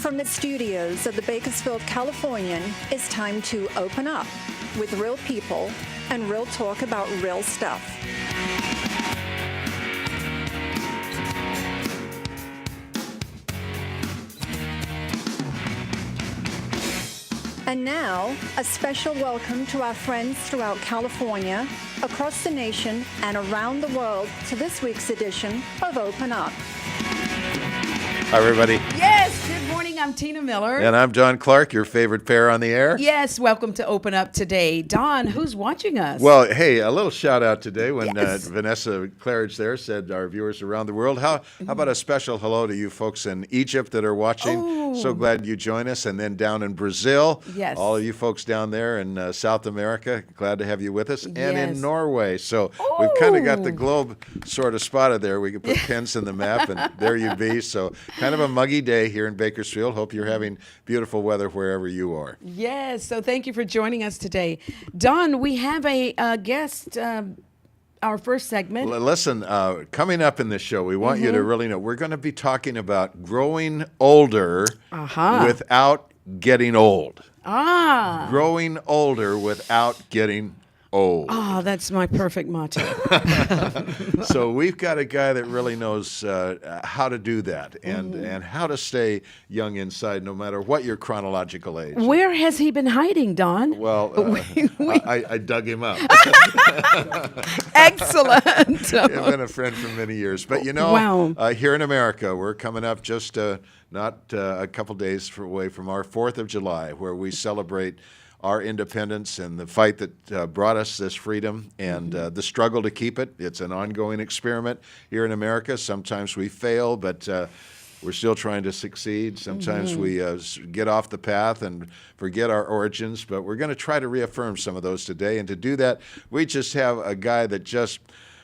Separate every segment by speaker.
Speaker 1: From the studios of the Bakersfield Californian, it's time to open up with real people and real talk about real stuff. And now, a special welcome to our friends throughout California, across the nation, and around the world to this week's edition of Open Up.
Speaker 2: Hi, everybody.
Speaker 3: Yes, good morning. I'm Tina Miller.
Speaker 2: And I'm Don Clark, your favorite pair on the air.
Speaker 3: Yes, welcome to Open Up today. Don, who's watching us?
Speaker 2: Well, hey, a little shout out today when
Speaker 3: Yes.
Speaker 2: Vanessa Claridge there said our viewers around the world. How about a special hello to you folks in Egypt that are watching?
Speaker 3: Oh.
Speaker 2: So glad you join us. And then down in Brazil,
Speaker 3: Yes.
Speaker 2: all of you folks down there in South America, glad to have you with us. And
Speaker 3: Yes.
Speaker 2: in Norway. So we've kind of got the
Speaker 3: Oh.
Speaker 2: globe sort of spotted there. We could put pins in the map, and there you'd be. So kind of a muggy day here in Bakersfield. Hope you're having beautiful weather wherever you are.
Speaker 3: Yes, so thank you for joining us today. Don, we have a guest, our first segment.
Speaker 2: Listen, coming up in this show, we want you to really know we're going to be talking about growing older without getting old. Growing older without getting old.
Speaker 3: Oh, that's my perfect motto.
Speaker 2: So we've got a guy that really knows how to do that and how to stay young inside no matter what your chronological age.
Speaker 3: Where has he been hiding, Don?
Speaker 2: Well, I dug him up.
Speaker 3: Excellent.
Speaker 2: I've been a friend for many years. But, you know,
Speaker 3: Wow.
Speaker 2: Here in America, we're coming up just not a couple days away from our 4th of July, where we celebrate our independence and the fight that brought us this freedom and the struggle to keep it. It's an ongoing experiment here in America. Sometimes we fail, but we're still trying to succeed. Sometimes we get off the path and forget our origins, but we're going to try to reaffirm some of those today. And to do that, we just have a guy that just,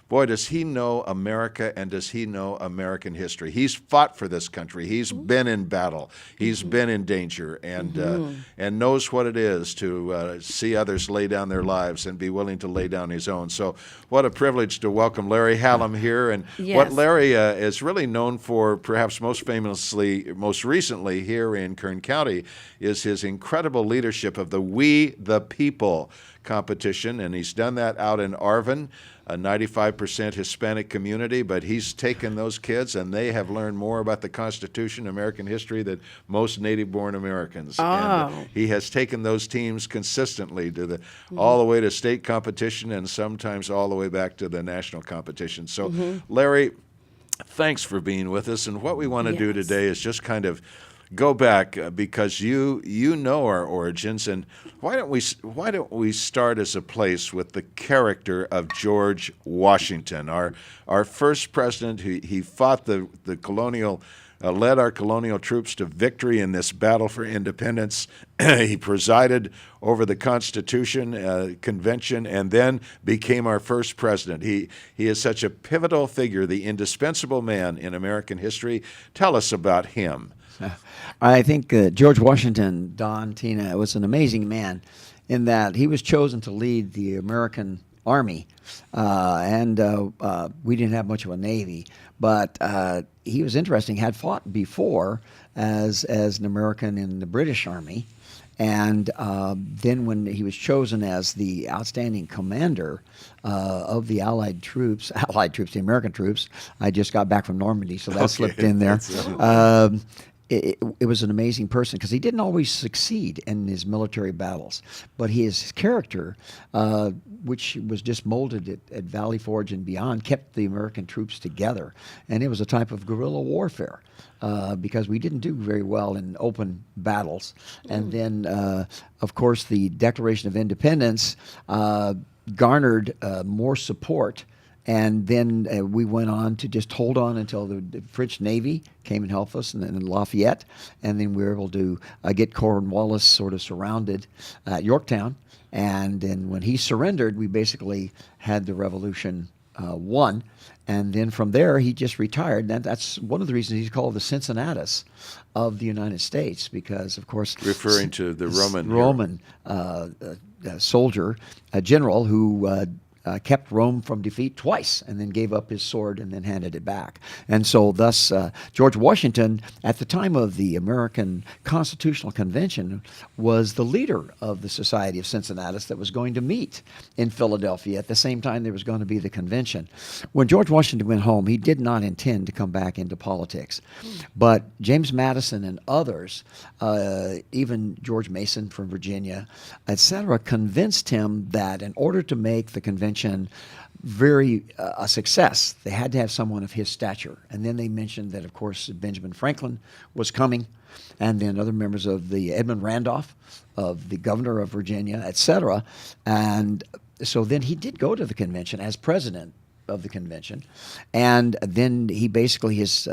Speaker 2: boy, does he know America and does he know American history. He's fought for this country. He's been in battle. He's been in danger and knows what it is to see others lay down their lives and be willing to lay down his own. So what a privilege to welcome Larry Hallam here. And what Larry is really known for, perhaps most famously, most recently here in Kern County, is his incredible leadership of the We the People competition. And he's done that out in Arvin, a 95% Hispanic community, but he's taken those kids and they have learned more about the Constitution, American history than most native-born Americans. And he has taken those teams consistently to all the way to state competition and sometimes all the way back to the national competition. So, Larry, thanks for being with us. And what we want to do today is just kind of go back because you know our origins, and why don't we start as a place with the character of George Washington, our first president. He fought the colonial, led our colonial troops to victory in this battle for independence. He presided over the Constitution Convention and then became our first president. He is such a pivotal figure, the indispensable man in American history. Tell us about him.
Speaker 4: I think George Washington, Don, Tina, was an amazing man in that he was chosen to lead the American Army, and we didn't have much of a Navy, but he was interesting, had fought before as an American in the British Army, and then when he was chosen as the outstanding commander of the Allied troops, the American troops, I just got back from Normandy, so that slipped in there. It was an amazing person because he didn't always succeed in his military battles, but his character, which was just molded at Valley Forge and beyond, kept the American troops together. And it was a type of guerrilla warfare because we didn't do very well in open battles. And then, of course, the Declaration of Independence garnered more support. And then we went on to just hold on until the French Navy came and helped us, and then Lafayette. And then we were able to get Cornwallis sort of surrounded at Yorktown. And then when he surrendered, we basically had the revolution won. And then from there, he just retired. And that's one of the reasons he's called the Cincinnatus of the United States, because, of course,
Speaker 2: referring to the Roman
Speaker 4: soldier, a general who kept Rome from defeat twice, and then gave up his sword and then handed it back. And so thus George Washington, at the time of the American Constitutional Convention, was the leader of the Society of Cincinnatus that was going to meet in Philadelphia at the same time there was going to be the convention. When George Washington went home, he did not intend to come back into politics. But James Madison and others, even George Mason from Virginia, etc., convinced him that in order to make the convention very a success, they had to have someone of his stature. And then they mentioned that, of course, Benjamin Franklin was coming, and then other members of the Edmund Randolph, of the governor of Virginia, etc. And so then he did go to the convention as president of the convention, and then he basically his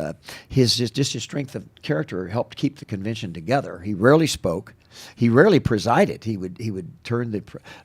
Speaker 4: strength of character helped keep the convention together. He rarely spoke. He rarely presided. He would turn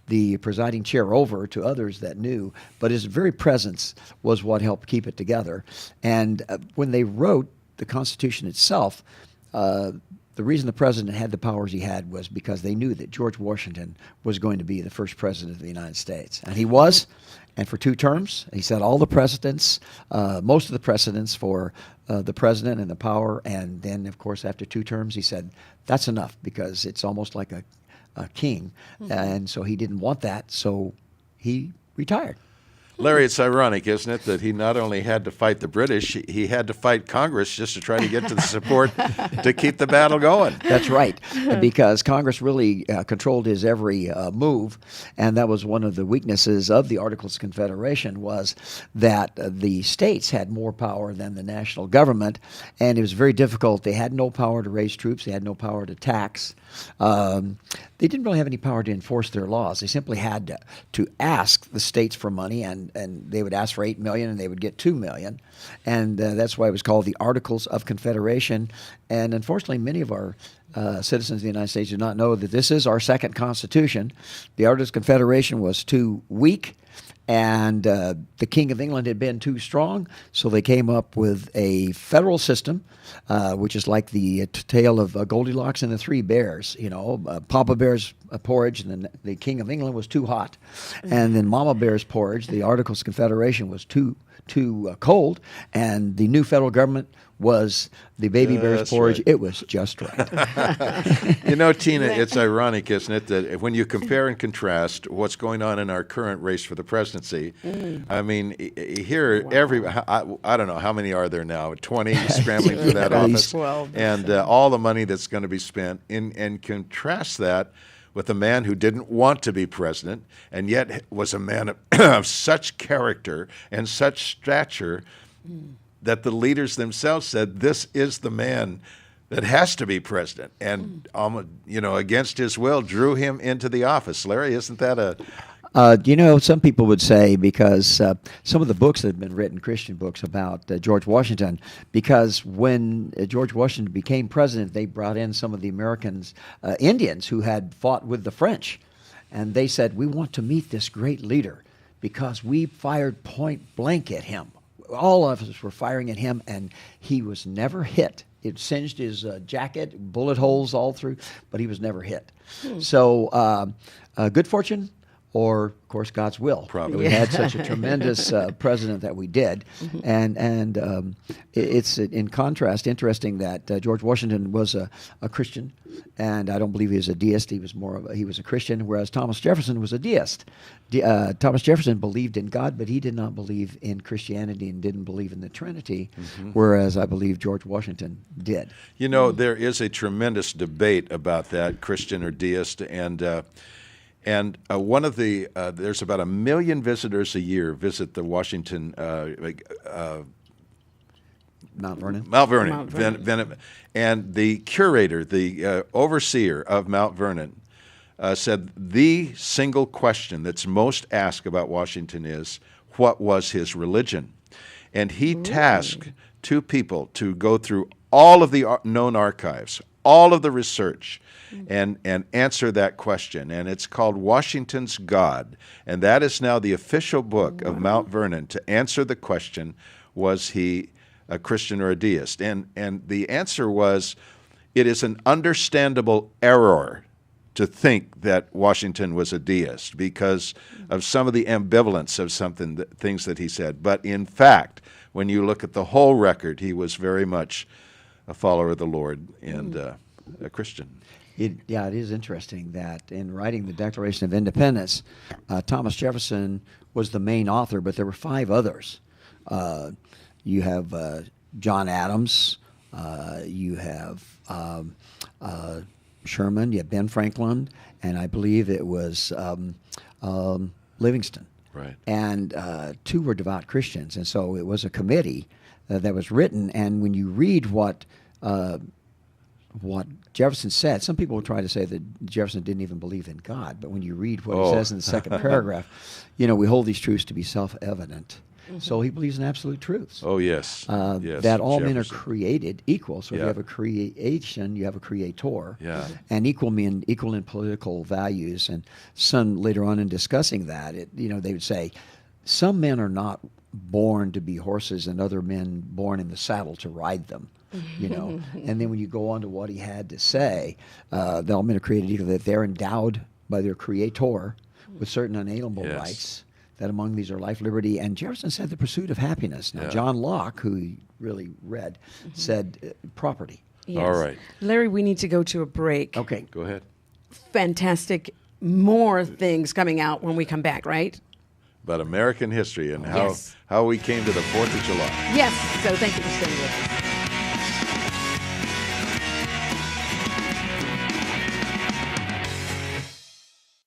Speaker 4: the presiding chair over to others that knew, but his very presence was what helped keep it together. And when they wrote the Constitution itself, the reason the president had the powers he had was because they knew that George Washington was going to be the first president of the United States, and he was. And for 2 terms, he set all the precedents, most of the precedents for the president and the power. And then, of course, after 2 terms, he said, that's enough, because it's almost like a king. And so he didn't want that, so he retired.
Speaker 2: Larry, it's ironic, isn't it, that he not only had to fight the British, he had to fight Congress just to try to get to the support to keep the battle going.
Speaker 4: That's right, because Congress really controlled his every move, and that was one of the weaknesses of the Articles of Confederation, was that the states had more power than the national government, and it was very difficult. They had no power to raise troops. They had no power to tax. They didn't really have any power to enforce their laws. They simply had to ask the states for money, and they would ask for $8 million, and they would get $2 million. And that's why it was called the Articles of Confederation. And unfortunately, many of our citizens of the United States do not know that this is our second Constitution. The Articles of Confederation was too weak, and the King of England had been too strong, so they came up with a federal system, which is like the tale of Goldilocks and the Three Bears. You know, Papa Bear's porridge, and then the King of England was too hot, and then Mama Bear's porridge, the Articles of Confederation, was too cold, and the new federal government was the baby bear's porridge.
Speaker 2: Right.
Speaker 4: It was just right.
Speaker 2: You know, Tina, it's ironic, isn't it, that when you compare and contrast what's going on in our current race for the presidency, I mean, here, I don't know, how many are there now? 20 scrambling for that office?
Speaker 3: 12.
Speaker 2: And all the money that's going to be spent, and contrast that with a man who didn't want to be president and yet was a man of such character and such stature that the leaders themselves said, this is the man that has to be president. And, you know, against his will, drew him into the office. Larry, isn't that a...
Speaker 4: You know, some people would say, because some of the books that have been written, Christian books about George Washington, because when George Washington became president, they brought in some of the Americans, Indians, who had fought with the French. And they said, we want to meet this great leader because we fired point blank at him. All of us were firing at him, and he was never hit. It singed his jacket, bullet holes all through, but he was never hit. So good fortune, or, of course, God's will.
Speaker 2: Probably.
Speaker 4: We had such a tremendous president that we did. And it's, in contrast, interesting that George Washington was a Christian, and I don't believe he was a deist. He was he was a Christian, whereas Thomas Jefferson was a deist. Thomas Jefferson believed in God, but he did not believe in Christianity and didn't believe in the Trinity, whereas I believe George Washington did.
Speaker 2: You know, there is a tremendous debate about that, Christian or deist, and one of the there's about 1 million visitors a year visit the Washington
Speaker 4: Mount Vernon.
Speaker 2: Mount Vernon. And the curator, the overseer of Mount Vernon, said the single question that's most asked about Washington is, what was his religion? And he tasked 2 people to go through all of the known archives, all of the research, and answer that question. And it's called Washington's God. And that is now the official book of Mount Vernon to answer the question, was he a Christian or a deist? And the answer was, it is an understandable error to think that Washington was a deist because of some of the ambivalence of things that he said. But in fact, when you look at the whole record, he was very much a follower of the Lord and a Christian.
Speaker 4: It is interesting that in writing the Declaration of Independence, Thomas Jefferson was the main author, but there were 5 others. You have John Adams, you have Sherman, you have Ben Franklin, and I believe it was Livingston.
Speaker 2: Right.
Speaker 4: And 2 were devout Christians, and so it was a committee that was written. And when you read what Jefferson said, some people will try to say that Jefferson didn't even believe in God, but when you read what he says in the second paragraph, we hold these truths to be self-evident. So he believes in absolute truths.
Speaker 2: Oh, yes. Yes,
Speaker 4: that all men are
Speaker 2: Jefferson.
Speaker 4: created equal. So if
Speaker 2: Yeah.
Speaker 4: you have a creation, you have a creator.
Speaker 2: Yeah.
Speaker 4: And equal mean equal in political values. And some later on in discussing that, they would say some men are not born to be horses and other men born in the saddle to ride them. And then when you go on to what he had to say, that all men are created equal, that they're endowed by their creator with certain unalienable
Speaker 2: Yes.
Speaker 4: rights, that among these are life, liberty, and Jefferson said the pursuit of happiness. Now,
Speaker 2: Yeah.
Speaker 4: John Locke, who he really read, said property.
Speaker 3: Yes.
Speaker 2: All right.
Speaker 3: Larry, we need to go to a break.
Speaker 4: Okay.
Speaker 2: Go ahead.
Speaker 3: Fantastic. More things coming out when we come back, right?
Speaker 2: About American history and
Speaker 3: Yes.
Speaker 2: how we came to the 4th of July.
Speaker 3: Yes. So thank you for staying with us.